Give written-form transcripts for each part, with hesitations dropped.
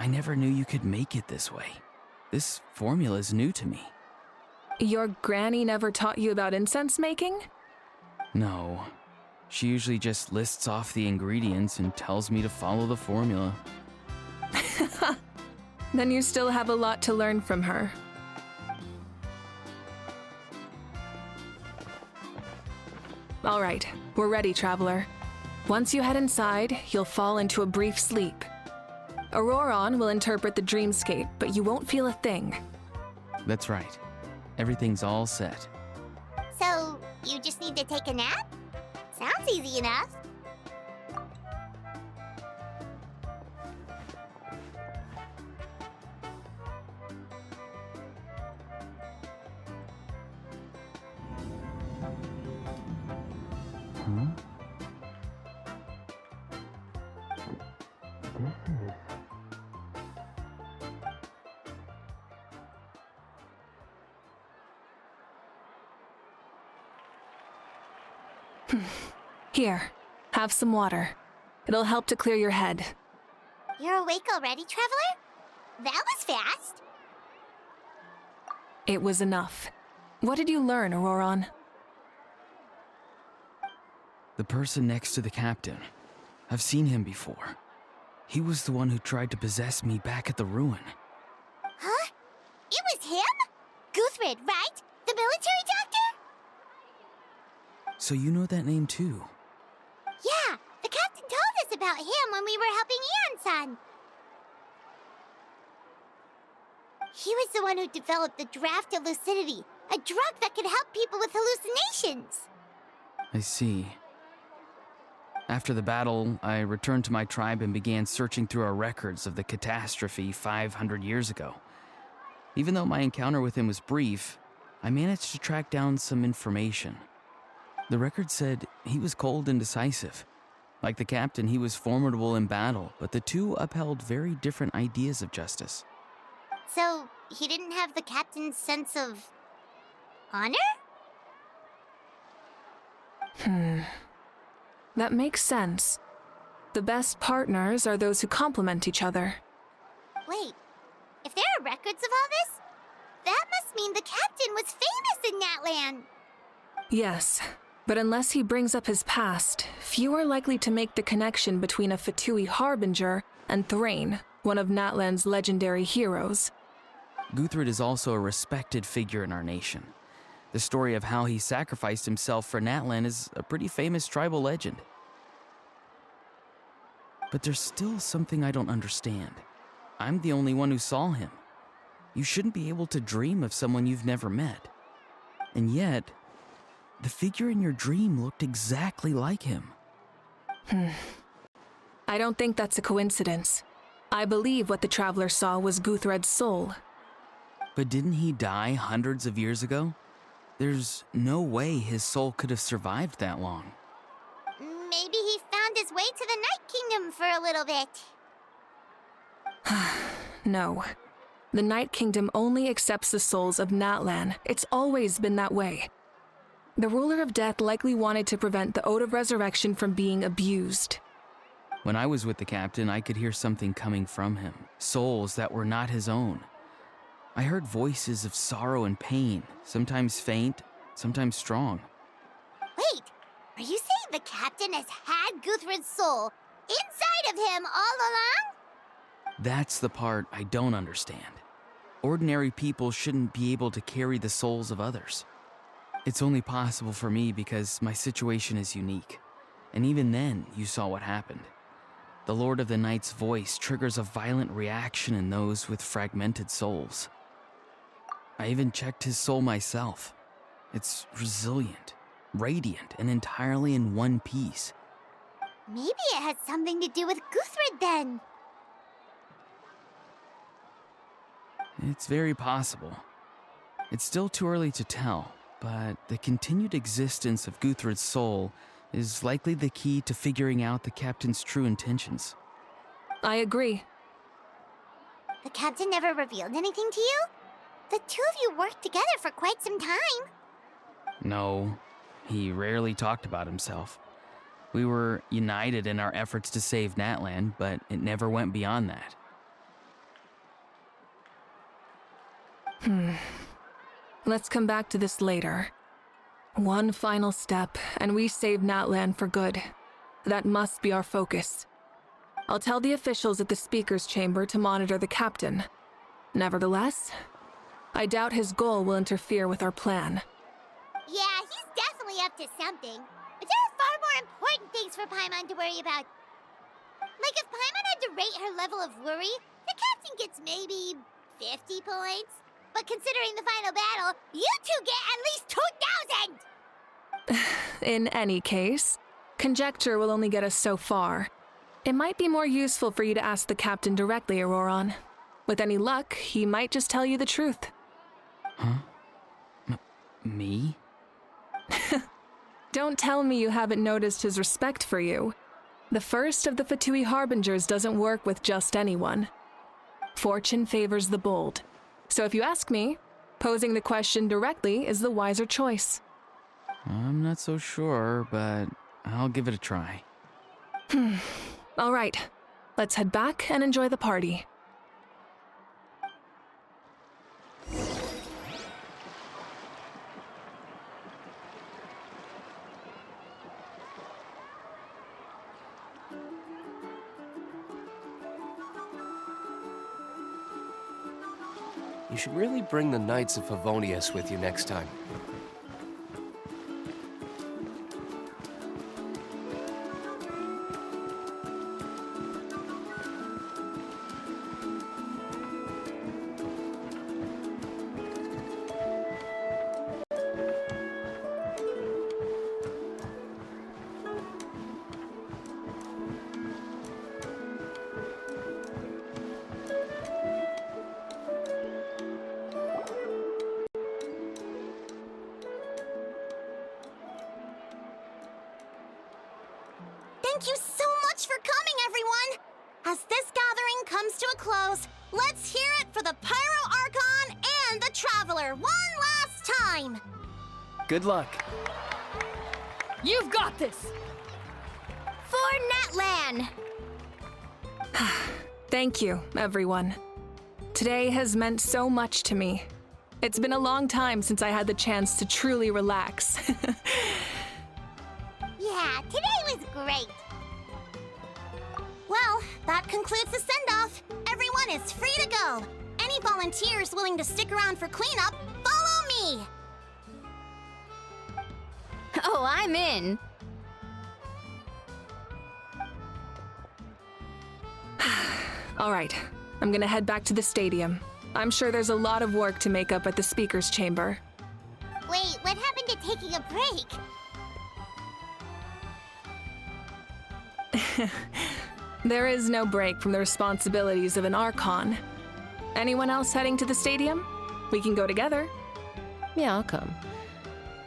I never knew you could make it this way. This formula is new to me. Your granny never taught you about incense making? No. She usually just lists off the ingredients and tells me to follow the formula. Then you still have a lot to learn from her. All right, we're ready, traveler. Once you head inside, you'll fall into a brief sleep. Auroron will interpret the dreamscape, but you won't feel a thing. That's right. Everything's all set. So, you just need to take a nap? Sounds easy enough. Huh? Here, have some water. It'll help to clear your head. You're awake already, traveler? That was fast. It was enough. What did you learn, Auroron? The person next to the captain. I've seen him before. He was the one who tried to possess me back at the ruin. Huh? It was him? Guthred, right? The military doctor? So you know that name too? Yeah, the captain told us about him when we were helping Eon-san. He was the one who developed the draft of lucidity, a drug that could help people with hallucinations. I see. After the battle, I returned to my tribe and began searching through our records of the catastrophe 500 years ago. Even though my encounter with him was brief, I managed to track down some information. The record said he was cold and decisive. Like the captain, he was formidable in battle, but the two upheld very different ideas of justice. So, he didn't have the captain's sense of honor? That makes sense. The best partners are those who complement each other. Wait, if there are records of all this, that must mean the captain was famous in that land. Yes, but unless he brings up his past, few are likely to make the connection between a Fatui harbinger and Thrain, one of Natlan's legendary heroes. Guthred is also a respected figure in our nation. The story of how he sacrificed himself for Natlan is a pretty famous tribal legend. But there's still something I don't understand. I'm the only one who saw him. You shouldn't be able to dream of someone you've never met. And yet, the figure in your dream looked exactly like him. I don't think that's a coincidence. I believe what the traveler saw was Guthred's soul. But didn't he die hundreds of years ago? There's no way his soul could have survived that long. Maybe he found his way to the Night Kingdom for a little bit. No. The Night Kingdom only accepts the souls of Natlan. It's always been that way. The ruler of death likely wanted to prevent the Ode of Resurrection from being abused. When I was with the captain, I could hear something coming from him, souls that were not his own. I heard voices of sorrow and pain, sometimes faint, sometimes strong. Wait, are you saying the captain has had Guthred's soul inside of him all along? That's the part I don't understand. Ordinary people shouldn't be able to carry the souls of others. It's only possible for me because my situation is unique. And even then, you saw what happened. The Lord of the Night's voice triggers a violent reaction in those with fragmented souls. I even checked his soul myself. It's resilient, radiant, and entirely in one piece. Maybe it has something to do with Guthrid then. It's very possible. It's still too early to tell, but the continued existence of Guthrid's soul is likely the key to figuring out the captain's true intentions. I agree. The captain never revealed anything to you? The two of you worked together for quite some time. No, he rarely talked about himself. We were united in our efforts to save Natlan, but it never went beyond that. Let's come back to this later. One final step, and we save Natlan for good. That must be our focus. I'll tell the officials at the speaker's chamber to monitor the captain. Nevertheless, I doubt his goal will interfere with our plan. Yeah, he's definitely up to something. But there are far more important things for Paimon to worry about. Like if Paimon had to rate her level of worry, the captain gets maybe 50 points. But considering the final battle, you two get at least 2,000! In any case, conjecture will only get us so far. It might be more useful for you to ask the captain directly, Auroron. With any luck, he might just tell you the truth. Huh? Me? Don't tell me you haven't noticed his respect for you. The first of the Fatui Harbingers doesn't work with just anyone. Fortune favors the bold. So if you ask me, posing the question directly is the wiser choice. I'm not so sure, but I'll give it a try. All right, let's head back and enjoy the party. You should really bring the Knights of Favonius with you next time. Thank you so much for coming, everyone! As this gathering comes to a close, let's hear it for the Pyro Archon and the Traveler one last time! Good luck. You've got this! For Natlan! Thank you, everyone. Today has meant so much to me. It's been a long time since I had the chance to truly relax. Yeah, today was great! Well, that concludes the send-off. Everyone is free to go. Any volunteers willing to stick around for cleanup, follow me! Oh, I'm in! All right, I'm gonna head back to the stadium. I'm sure there's a lot of work to make up at the speaker's chamber. Wait, what happened to taking a break? There is no break from the responsibilities of an Archon. Anyone else heading to the stadium? We can go together. Yeah, I'll come.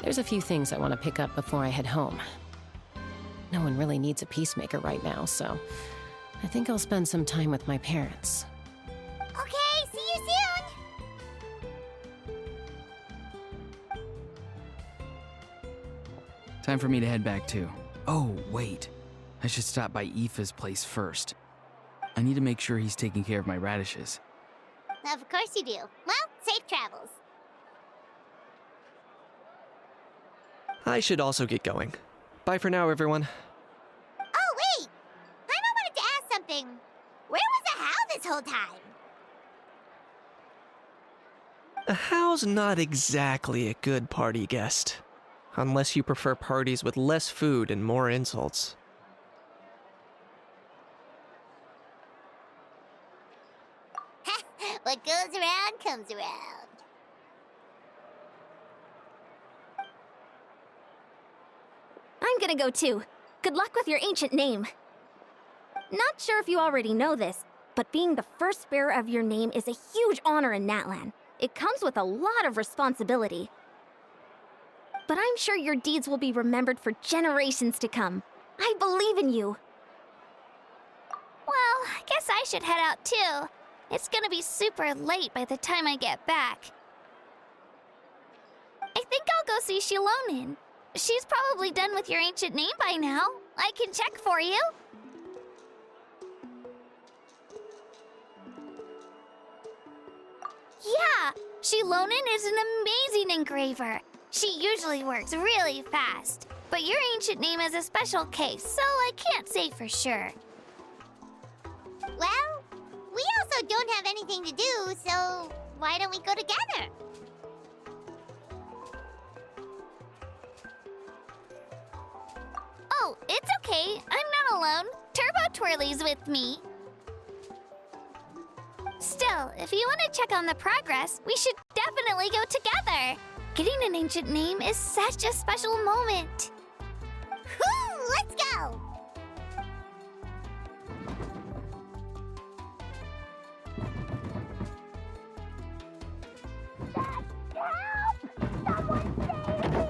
There's a few things I want to pick up before I head home. No one really needs a peacemaker right now, so I think I'll spend some time with my parents. Okay, see you soon! Time for me to head back too. Oh, wait. I should stop by Aoife's place first. I need to make sure he's taking care of my radishes. Of course you do. Well, safe travels. I should also get going. Bye for now, everyone. Oh, wait! Paimon wanted to ask something. Where was the How this whole time? A How's not exactly a good party guest. Unless you prefer parties with less food and more insults. What goes around comes around. I'm gonna go too. Good luck with your ancient name. Not sure if you already know this, but being the first bearer of your name is a huge honor in Natlan. It comes with a lot of responsibility. But I'm sure your deeds will be remembered for generations to come. I believe in you. Well, I guess I should head out too. It's gonna be super late by the time I get back. I think I'll go see Shilonin. She's probably done with your ancient name by now. I can check for you. Yeah, Shilonin is an amazing engraver. She usually works really fast. But your ancient name is a special case, so I can't say for sure. Well, we also don't have anything to do, so why don't we go together? Oh, it's okay. I'm not alone. Turbo Twirly's with me. Still, if you want to check on the progress, we should definitely go together. Getting an ancient name is such a special moment. Woo! Let's go! Help! Someone save me!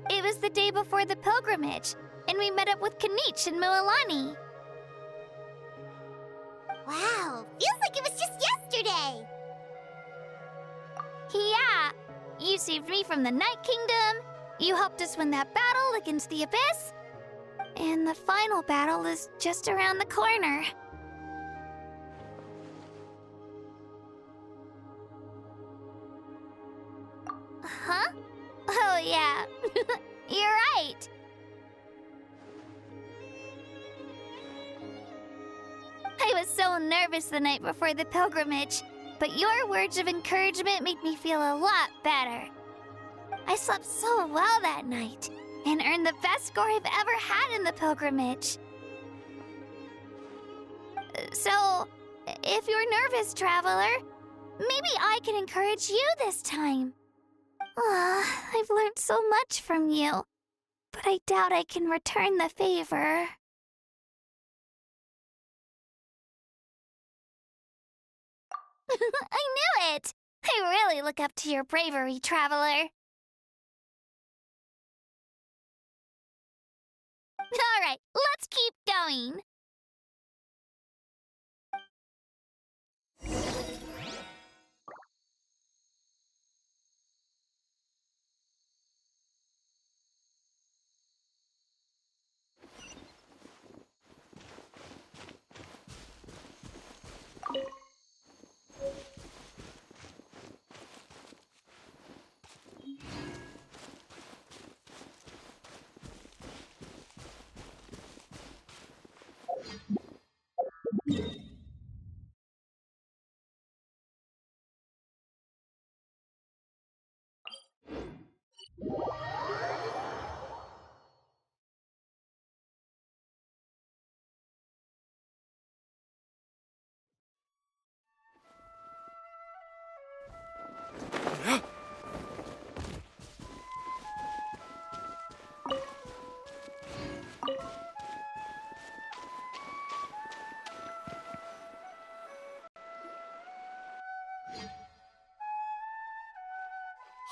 It was the day before the pilgrimage, and we met up with Kanich and Moalani. Wow, feels like it was just yesterday. Yeah, you saved me from the Night Kingdom, you helped us win that battle against the Abyss, and the final battle is just around the corner. Huh? Oh, yeah. You're right. I was so nervous the night before the pilgrimage, but your words of encouragement made me feel a lot better. I slept so well that night and earned the best score I've ever had in the pilgrimage. So, if you're nervous, traveler, maybe I can encourage you this time. I've learned so much from you, but I doubt I can return the favor. I knew it! I really look up to your bravery, traveler. All right, let's keep going.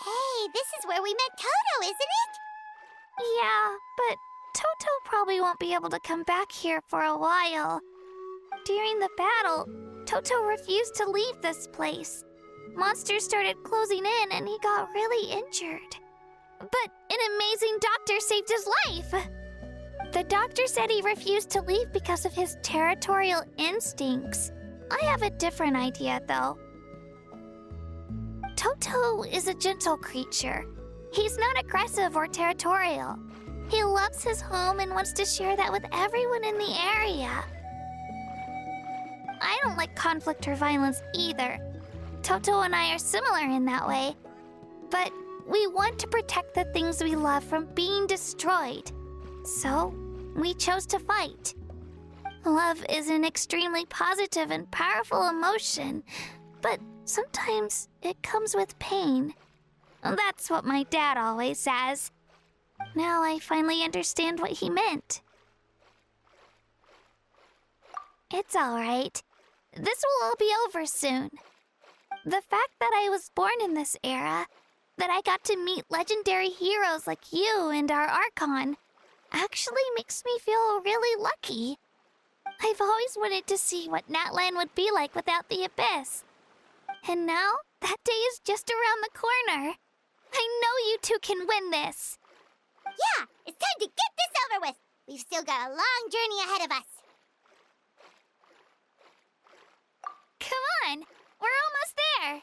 Hey, this is where we met Toto, isn't it? Yeah, but Toto probably won't be able to come back here for a while. During the battle, Toto refused to leave this place. Monsters started closing in and he got really injured. But an amazing doctor saved his life! The doctor said he refused to leave because of his territorial instincts. I have a different idea, though. Toto is a gentle creature. He's not aggressive or territorial. He loves his home and wants to share that with everyone in the area. I don't like conflict or violence either. Toto and I are similar in that way. But we want to protect the things we love from being destroyed. So, we chose to fight. Love is an extremely positive and powerful emotion, but sometimes it comes with pain. That's what my dad always says. Now I finally understand what he meant. It's all right. This will all be over soon. The fact that I was born in this era, that I got to meet legendary heroes like you and our Archon, actually makes me feel really lucky. I've always wanted to see what Natlan would be like without the Abyss. And now, that day is just around the corner. I know you two can win this. Yeah, it's time to get this over with. We've still got a long journey ahead of us. Come on, we're almost there.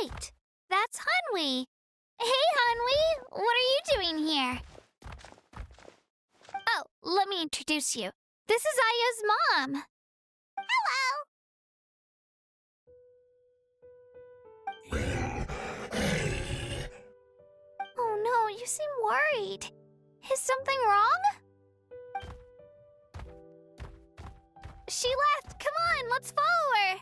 right. That's Hanwi. Hey, Hanwi. What are you doing here? Oh, let me introduce you. This is Aya's mom. Hello! Oh no, you seem worried. Is something wrong? She left. Come on, let's follow her.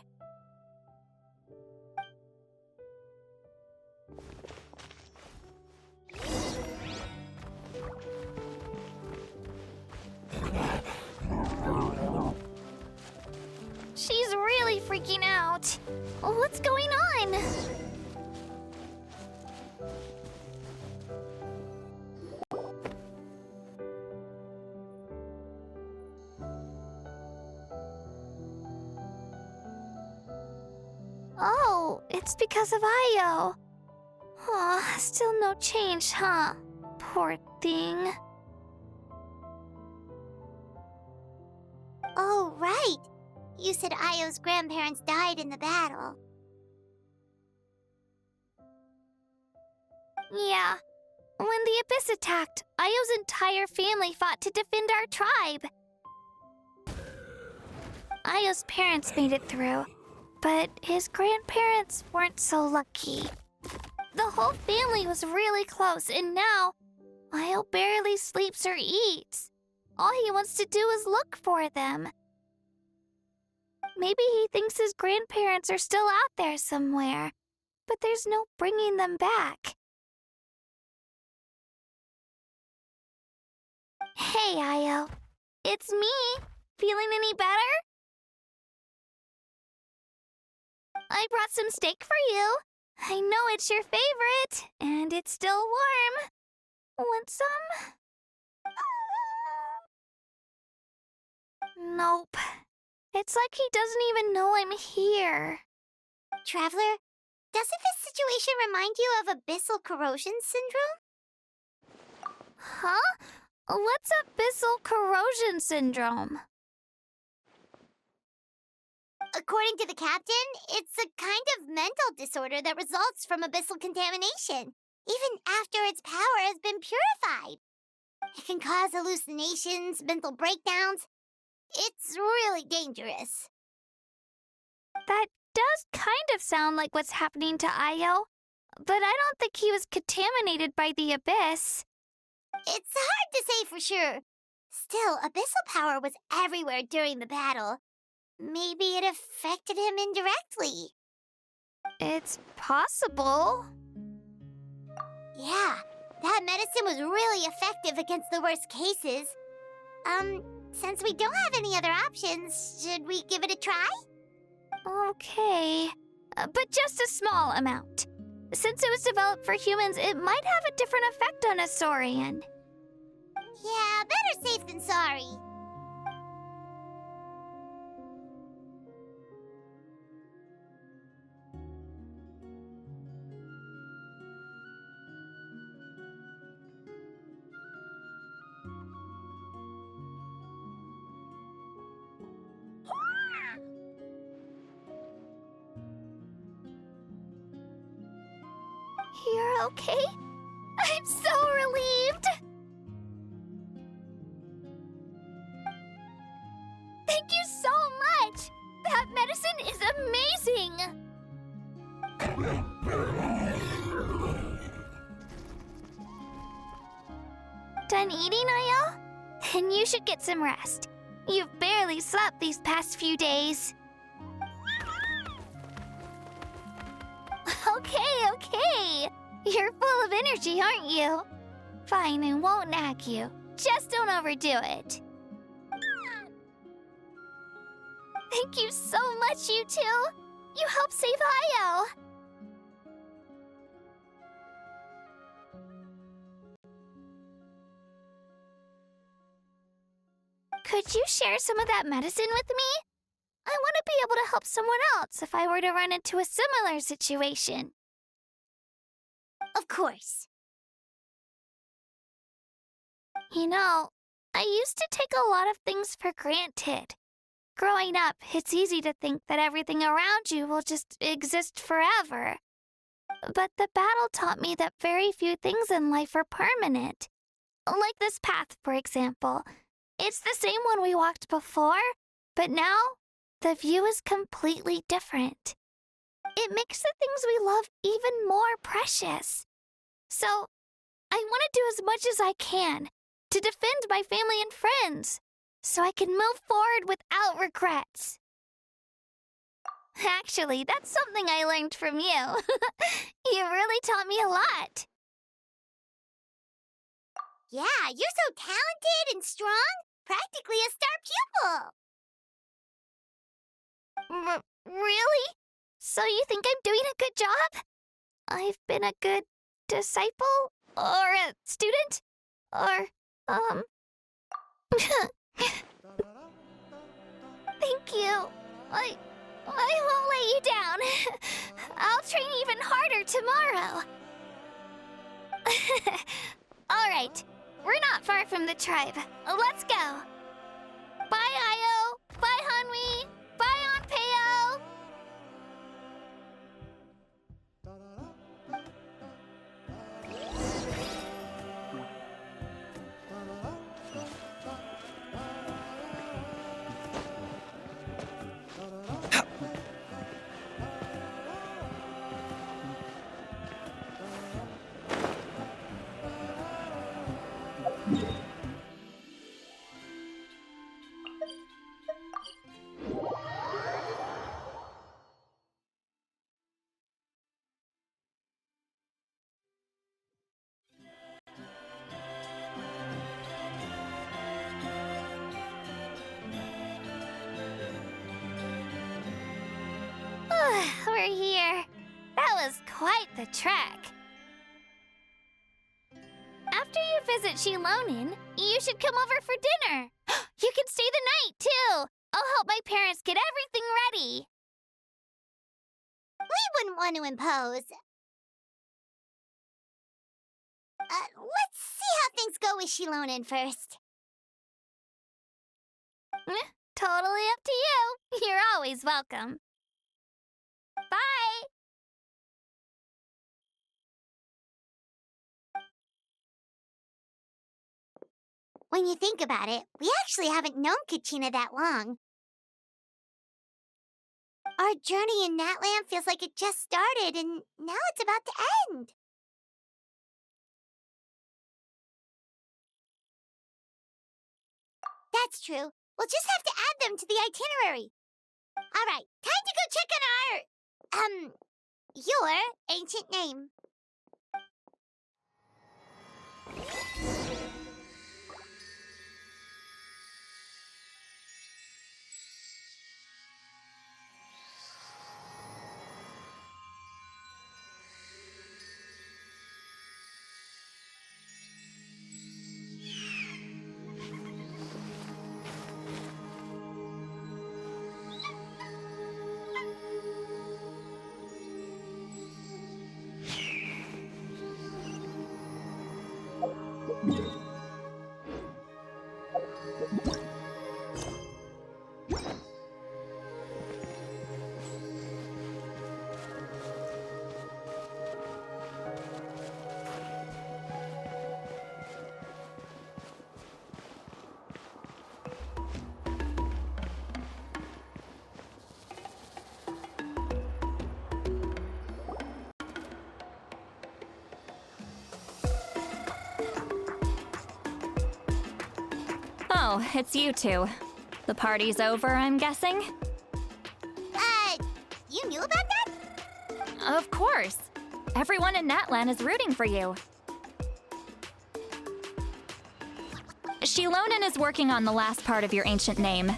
She's really freaking out. What's going on? Oh, it's because of Io. Oh, still no change, huh? Poor thing. Oh, right. You said Io's grandparents died in the battle. Yeah. When the Abyss attacked, Io's entire family fought to defend our tribe. Io's parents made it through, but his grandparents weren't so lucky. The whole family was really close, and now Io barely sleeps or eats. All he wants to do is look for them. Maybe he thinks his grandparents are still out there somewhere, but there's no bringing them back. Hey, Io. It's me. Feeling any better? I brought some steak for you. I know it's your favorite, and it's still warm. Want some? Nope. It's like he doesn't even know I'm here. Traveler, doesn't this situation remind you of abyssal corrosion syndrome? Huh? What's abyssal corrosion syndrome? According to the captain, it's a kind of mental disorder that results from abyssal contamination, even after its power has been purified. It can cause hallucinations, mental breakdowns. It's really dangerous. That does kind of sound like what's happening to Io, but I don't think he was contaminated by the Abyss. It's hard to say for sure. Still, abyssal power was everywhere during the battle. Maybe it affected him indirectly. It's possible. Yeah, that medicine was really effective against the worst cases. Since we don't have any other options, should we give it a try? Okay, but just a small amount. Since it was developed for humans, it might have a different effect on a Saurian. Yeah, better safe than sorry. You're okay? I'm so relieved! Thank you so much! That medicine is amazing! Done eating, Io? Then you should get some rest. You've barely slept these past few days. Okay. You're full of energy, aren't you? Fine, I won't nag you. Just don't overdo it. Thank you so much, you two. You helped save Io. Could you share some of that medicine with me? I want to be able to help someone else if I were to run into a similar situation. Of course. You know, I used to take a lot of things for granted. Growing up, it's easy to think that everything around you will just exist forever. But the battle taught me that very few things in life are permanent. Like this path, for example. It's the same one we walked before, but now the view is completely different. It makes the things we love even more precious. So, I want to do as much as I can to defend my family and friends, so I can move forward without regrets. Actually, that's something I learned from you. You really taught me a lot. Yeah, you're so talented and strong. Practically a star pupil. Really? So you think I'm doing a good job? I've been a good disciple? Or a student? Or, Thank you. I won't let you down. I'll train even harder tomorrow. All right, we're not far from the tribe. Let's go. Bye, Io. Bye, Hanwi. Bye, Onpeo. We're here. That was quite the trek. After you visit Shilonin, you should come over for dinner. You can stay the night, too. I'll help my parents get everything ready. We wouldn't want to impose. Let's see how things go with Shilonin first. Totally up to you. You're always welcome. Bye! When you think about it, we actually haven't known Kachina that long. Our journey in Natland feels like it just started, and now it's about to end. That's true. We'll just have to add them to the itinerary. All right, time to go check on your ancient name. Oh, it's you two. The party's over, I'm guessing? You knew about that? Of course. Everyone in Natlan is rooting for you. Shilonin is working on the last part of your ancient name.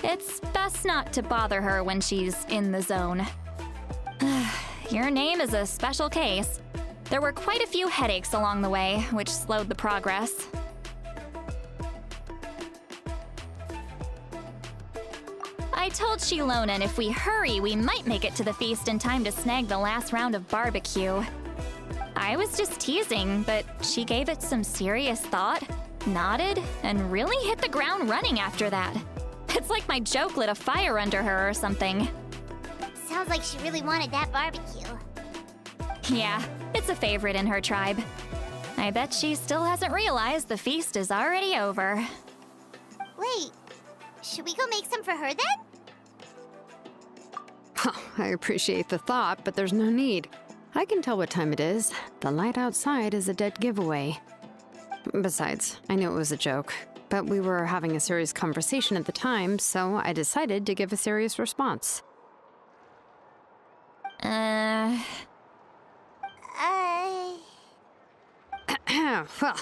It's best not to bother her when she's in the zone. Your name is a special case. There were quite a few headaches along the way, which slowed the progress. I told Shilonin if we hurry, we might make it to the feast in time to snag the last round of barbecue. I was just teasing, but she gave it some serious thought, nodded, and really hit the ground running after that. It's like my joke lit a fire under her or something. Sounds like she really wanted that barbecue. Yeah, it's a favorite in her tribe. I bet she still hasn't realized the feast is already over. Wait, should we go make some for her then? I appreciate the thought, but there's no need. I can tell what time it is. The light outside is a dead giveaway. Besides, I knew it was a joke, but we were having a serious conversation at the time, so I decided to give a serious response. Well,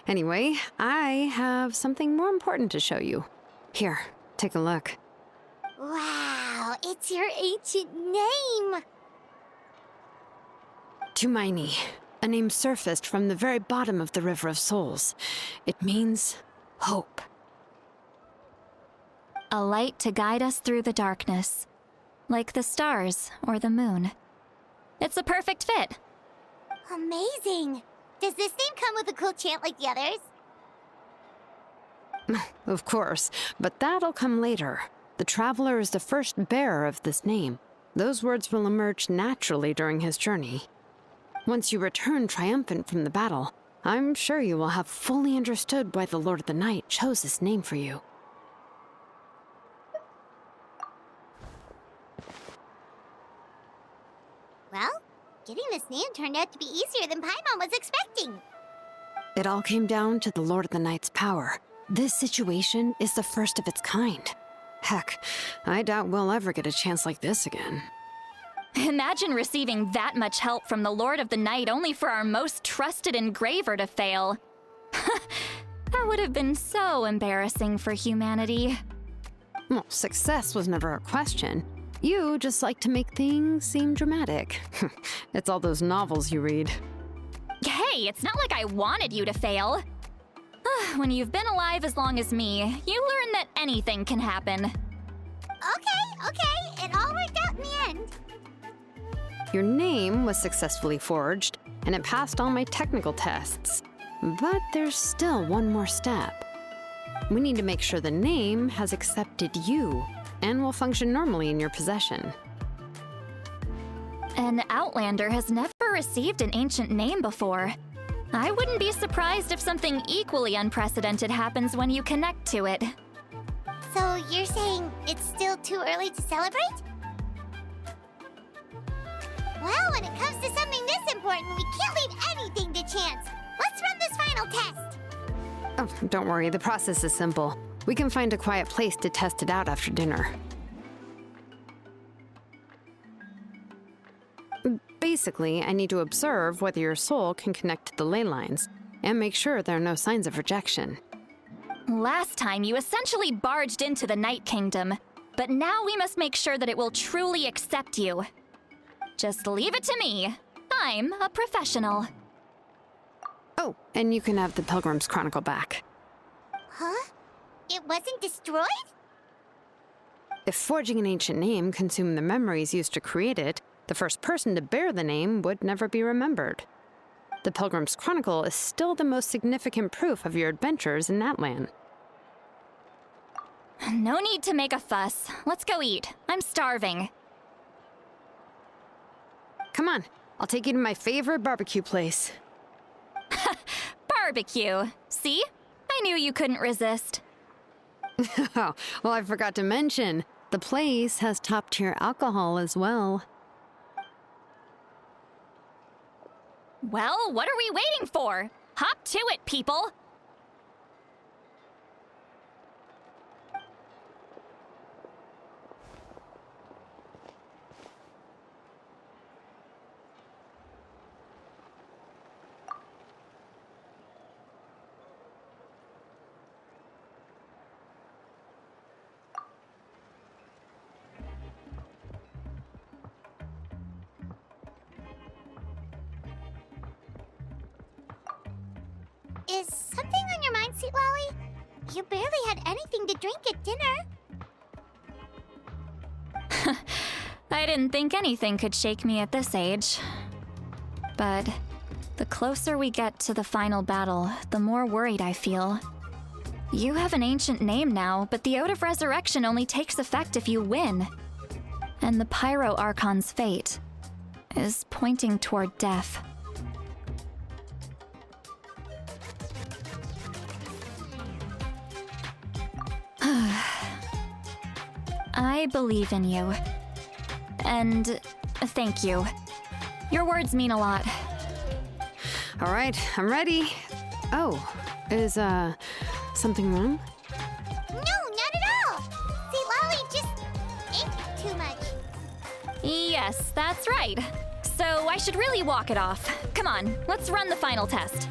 anyway, I have something more important to show you. Here, take a look. Wow, it's your ancient name! Tumaini, a name surfaced from the very bottom of the River of Souls. It means hope. A light to guide us through the darkness, like the stars or the moon. It's a perfect fit. Amazing! Does this name come with a cool chant like the others? Of course, but that'll come later. The Traveler is the first bearer of this name. Those words will emerge naturally during his journey. Once you return triumphant from the battle, I'm sure you will have fully understood why the Lord of the Night chose this name for you. Well, getting this name turned out to be easier than Paimon was expecting. It all came down to the Lord of the Night's power. This situation is the first of its kind. Heck, I doubt we'll ever get a chance like this again. Imagine receiving that much help from the Lord of the Night only for our most trusted engraver to fail. That would have been so embarrassing for humanity. Well, success was never a question. You just like to make things seem dramatic. It's all those novels you read. Hey, it's not like I wanted you to fail. When you've been alive as long as me, you learn that anything can happen. Okay, it all worked out in the end. Your name was successfully forged, and it passed all my technical tests. But there's still one more step. We need to make sure the name has accepted you, and will function normally in your possession. An Outlander has never received an ancient name before. I wouldn't be surprised if something equally unprecedented happens when you connect to it. So you're saying it's still too early to celebrate? Well, when it comes to something this important, we can't leave anything to chance. Let's run this final test. Oh, don't worry, the process is simple. We can find a quiet place to test it out after dinner. Basically, I need to observe whether your soul can connect to the ley lines, and make sure there are no signs of rejection. Last time, you essentially barged into the Night Kingdom, but now we must make sure that it will truly accept you. Just leave it to me. I'm a professional. Oh, and you can have the Pilgrim's Chronicle back. Huh? It wasn't destroyed? If forging an ancient name consumed the memories used to create it, the first person to bear the name would never be remembered. The Pilgrim's Chronicle is still the most significant proof of your adventures in that land. No need to make a fuss. Let's go eat. I'm starving. Come on, I'll take you to my favorite barbecue place. Barbecue. See? I knew you couldn't resist. Oh, well, I forgot to mention, the place has top-tier alcohol as well. Well, what are we waiting for? Hop to it, people! Is something on your mind, Sweet Lolly? You barely had anything to drink at dinner. I didn't think anything could shake me at this age. But the closer we get to the final battle, the more worried I feel. You have an ancient name now, but the Ode of Resurrection only takes effect if you win. And the Pyro Archon's fate. is pointing toward death. I believe in you. And thank you. Your words mean a lot. All right, I'm ready. Oh, is, something wrong? No, not at all. See, Lolly just ate too much. Yes, that's right. So I should really walk it off. Come on, let's run the final test.